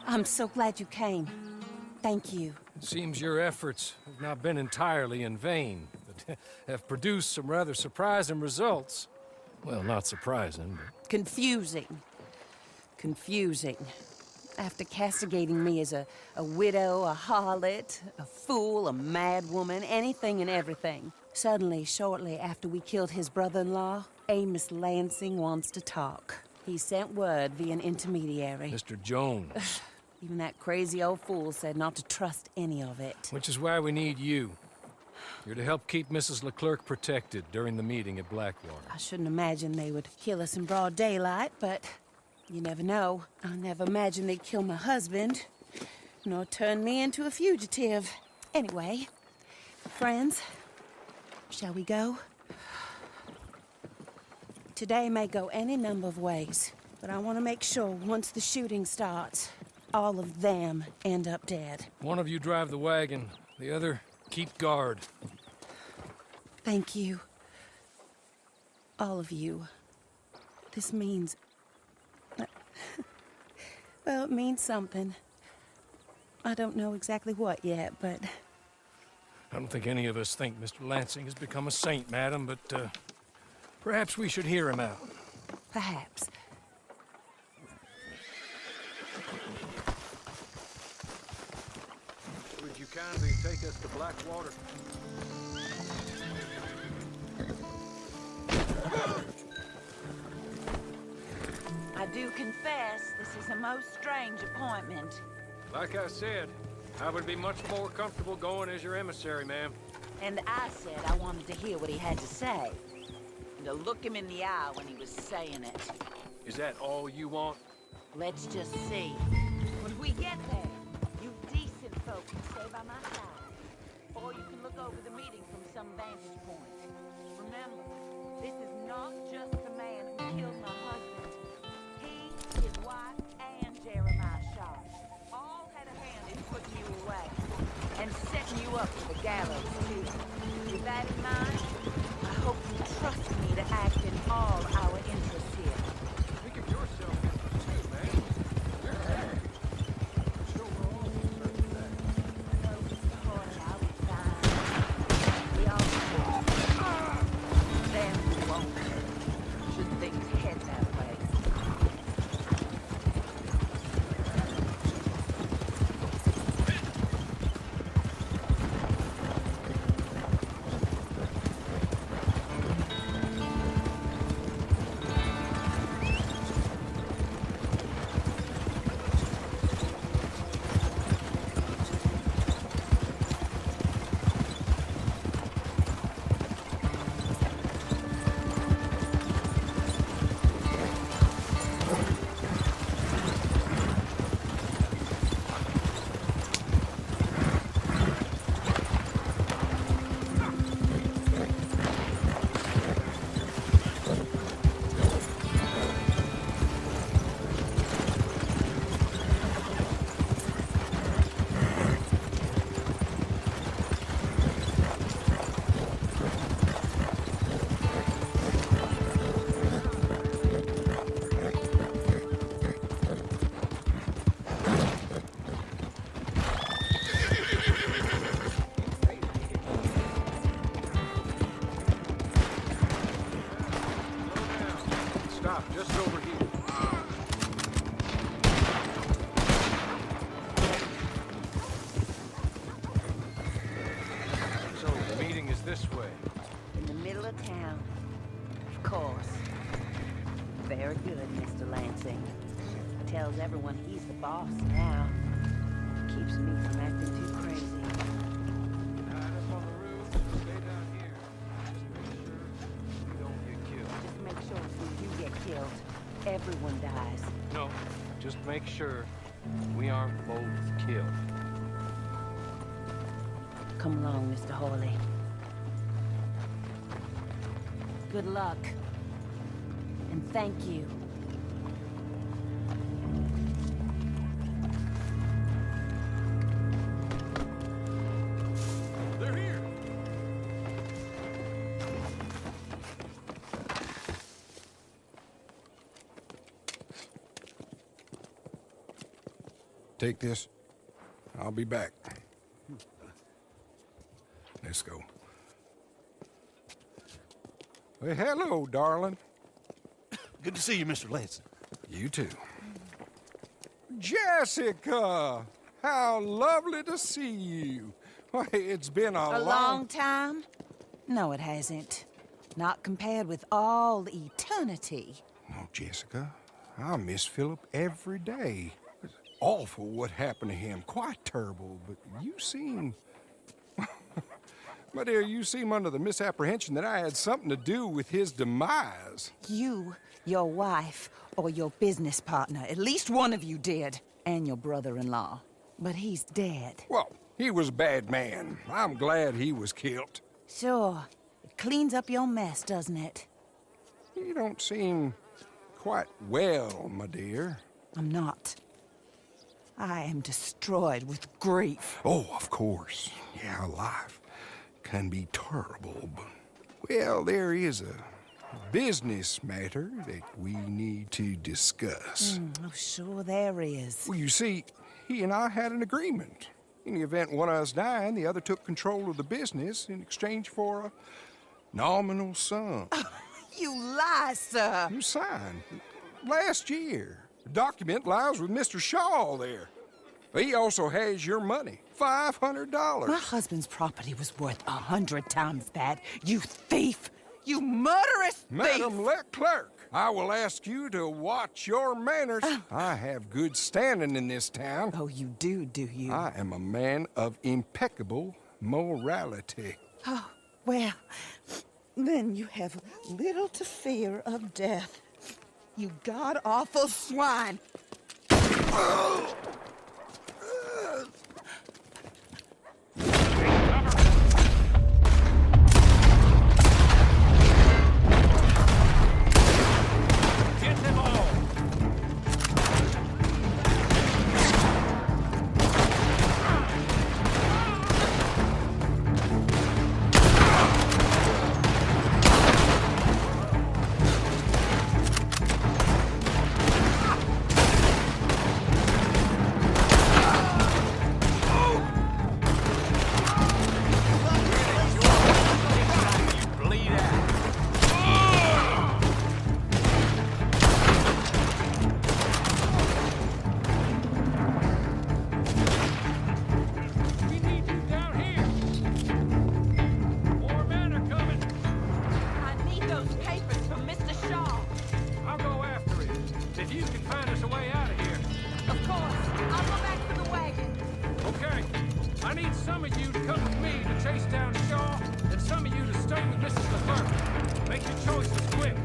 I'm so glad you came. Thank you. It seems your efforts have not been entirely in vain, but have produced some rather surprising results. Well, not surprising, but... Confusing. Confusing. After castigating me as a widow, a harlot, a fool, a mad woman, anything and everything. Suddenly, shortly after we killed his brother-in-law, Amos Lansing wants to talk. He sent word via an intermediary. Mr. Jones. Even that crazy old fool said not to trust any of it. Which is why we need you. You're to help keep Mrs. Leclerc protected during the meeting at Blackwater. I shouldn't imagine they would kill us in broad daylight, but you never know. I never imagined they'd kill my husband, nor turn me into a fugitive. Anyway, friends, shall we go? Today may go any number of ways, but I want to make sure once the shooting starts, all of them end up dead. One of you drive the wagon, the other keep guard. Thank you. All of you. This means... well, it means something. I don't know exactly what yet, but... I don't think any of us think Mr. Lansing has become a saint, madam, but, perhaps we should hear him out. Perhaps. Would you kindly take us to Blackwater? I do confess, this is a most strange appointment. Like I said, I would be much more comfortable going as your emissary, ma'am. And I said I wanted to hear what he had to say. And to look him in the eye when he was saying it. Is that all you want? Let's just see. When we get there, you decent folk can stay by my side. Or you can look over the meeting from some vantage point. Remember, this is not just the man who killed my husband. He, his wife, and Jeremiah Shaw all had a hand in putting you away. And setting you up for the gallows, too. With that in mind, I hope you trust me to act in all our interests here. Think of yourself too, man. I'm sure we're all concerned with that. I know, Mr. Horner, I'll be fine. We all will. Then we won't. Should things head that way. good, Mr. Lansing. Tells everyone he's the boss now. Keeps me from acting too crazy. Up on the roof, stay down here. Just make sure we don't get killed. Just make sure if you get killed, everyone dies. No, just make sure we aren't both killed. Come along, Mr. Hawley. Good luck. And thank you. They're here! Take this. I'll be back. Let's go. Well, hello, darling. Good to see you, Mr. Lansing. You too. Jessica! How lovely to see you. Why, it's been A long time? No, it hasn't. Not compared with all eternity. Oh, Jessica, I miss Philip every day. It's awful what happened to him. Quite terrible, but you seem... My dear, you seem under the misapprehension that I had something to do with his demise. You, your wife, or your business partner, at least one of you did, and your brother-in-law. But he's dead. Well, he was a bad man. I'm glad he was killed. Sure. It cleans up your mess, doesn't it? You don't seem quite well, my dear. I'm not. I am destroyed with grief. Oh, of course. Yeah, life can be terrible, but... Well, there is a business matter that we need to discuss. Oh, sure there is. Well, you see, he and I had an agreement. In the event one of us died, the other took control of the business in exchange for a nominal sum. You lie, sir. You signed last year. The document lies with Mr. Shaw there. He also has your money, $500. My husband's property was worth 100 times that. You thief! You murderous thief! Madam Leclerc, I will ask you to watch your manners. I have good standing in this town. Oh, you do you? I am a man of impeccable morality. Oh, well, then you have little to fear of death. You god-awful swine! Get them all! Bleed out! We need you down here! More men are coming! I need those papers from Mr. Shaw. I'll go after it. If you can find us a way out of here. Of course. I'll go back for the wagon. Okay. I need some of you to come with me to chase down Shaw, and some of you to stay with Mrs. LeFleur. Make your choices quick.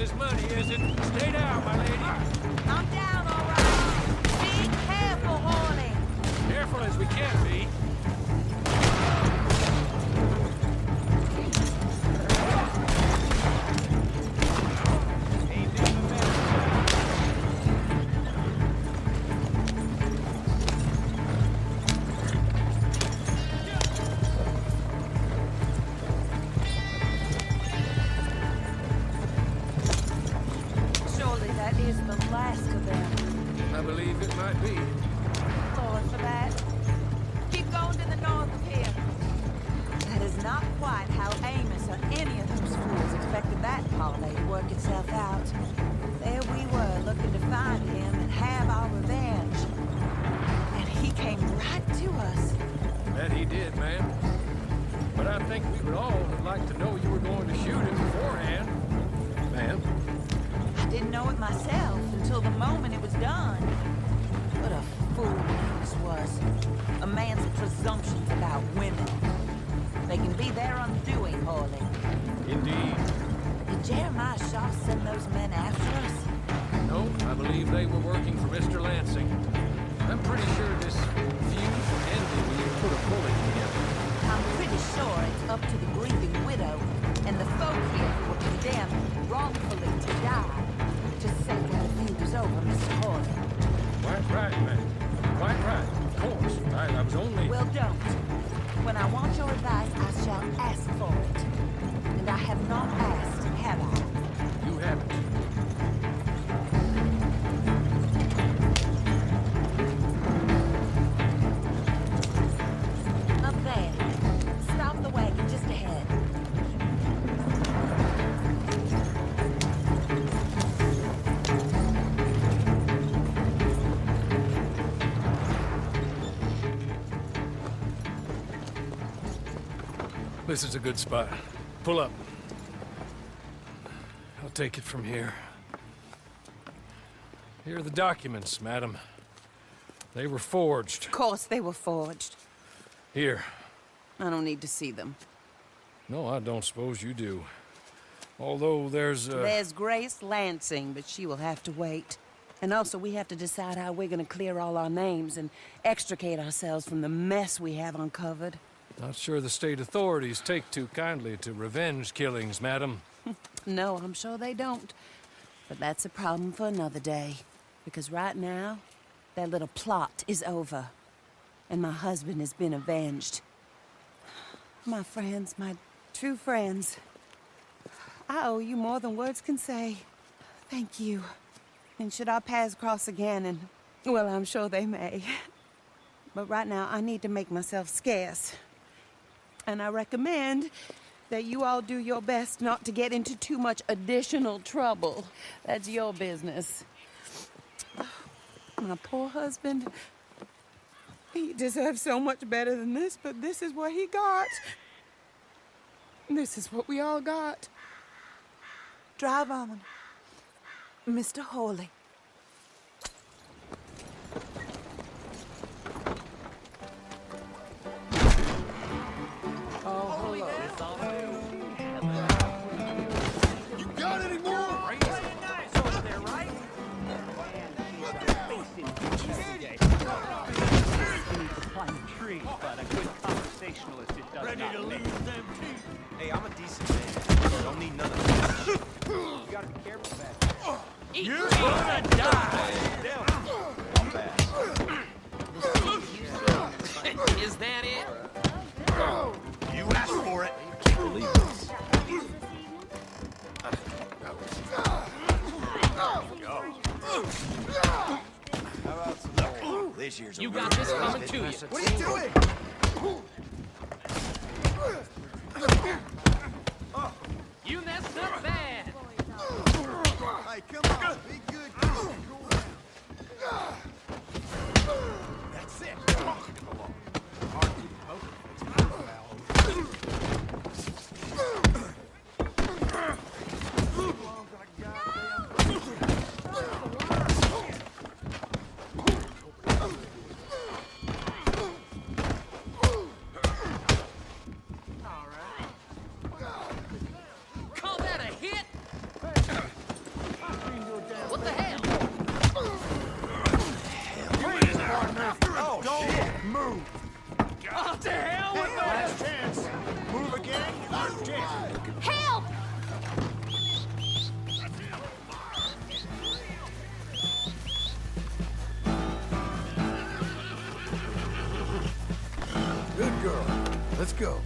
his money, is it? Stay down, my lady. I'm down, all right. Be careful, Horny. Careful as we can be. Surely that is the last of them. I believe it might be. Lord for that. Keep going to the north of here. That is not quite how Amos or any of those fools expected that parlay to work itself out. There we were, looking to find him and have our revenge. And he came right to us. That he did, ma'am. But I think we would all have liked to know you were going to shoot him beforehand. Ma'am. I didn't know it myself until the moment it was done. What a fool Amos was. A man's presumptions about women. They can be their undoing, Hawley. Indeed. Did Jeremiah Shaw send those men after us? No, I believe they were working for Mr. Lansing. I'm pretty sure this feud ended when you put a bullet in him. I'm pretty sure it's up to the grieving widow and the folk here who were condemned wrongfully to die to say that the feud is over, Mr. Hawley. Quite right, ma'am. Quite right. Of course. I was only... Well, don't. When I want your advice, I shall ask for it. And I have not asked, have I? You haven't. Up there. Stop the wagon just ahead. This is a good spot. Pull up. I'll take it from here. Here are the documents, madam. They were forged. Of course they were forged. Here. I don't need to see them. No, I don't suppose you do. Although there's There's Grace Lansing, but she will have to wait. And also, we have to decide how we're gonna clear all our names and extricate ourselves from the mess we have uncovered. Not sure the state authorities take too kindly to revenge killings, madam. No, I'm sure they don't. But that's a problem for another day. Because right now, that little plot is over. And my husband has been avenged. My friends, my true friends. I owe you more than words can say. Thank you. And should our paths cross again, and, well, I'm sure they may. But right now, I need to make myself scarce. And I recommend that you all do your best not to get into too much additional trouble. That's your business. My poor husband, he deserves so much better than this, but this is what he got. This is what we all got. Drive on, Mr. Hawley. You got any more? Tree, but a good conversationalist it does Ready not to make. lose them teeth? Hey, I'm a decent man. Don't need none of this. You gotta be careful back. You're gonna die! I'm bad. Is that it? You asked for it. Can't believe this. How about some more? This year's a You real got this good coming to you. What are you doing? You messed up bad. Hey, come on. Be good. That's it. Call that a hit? girl. Let's go.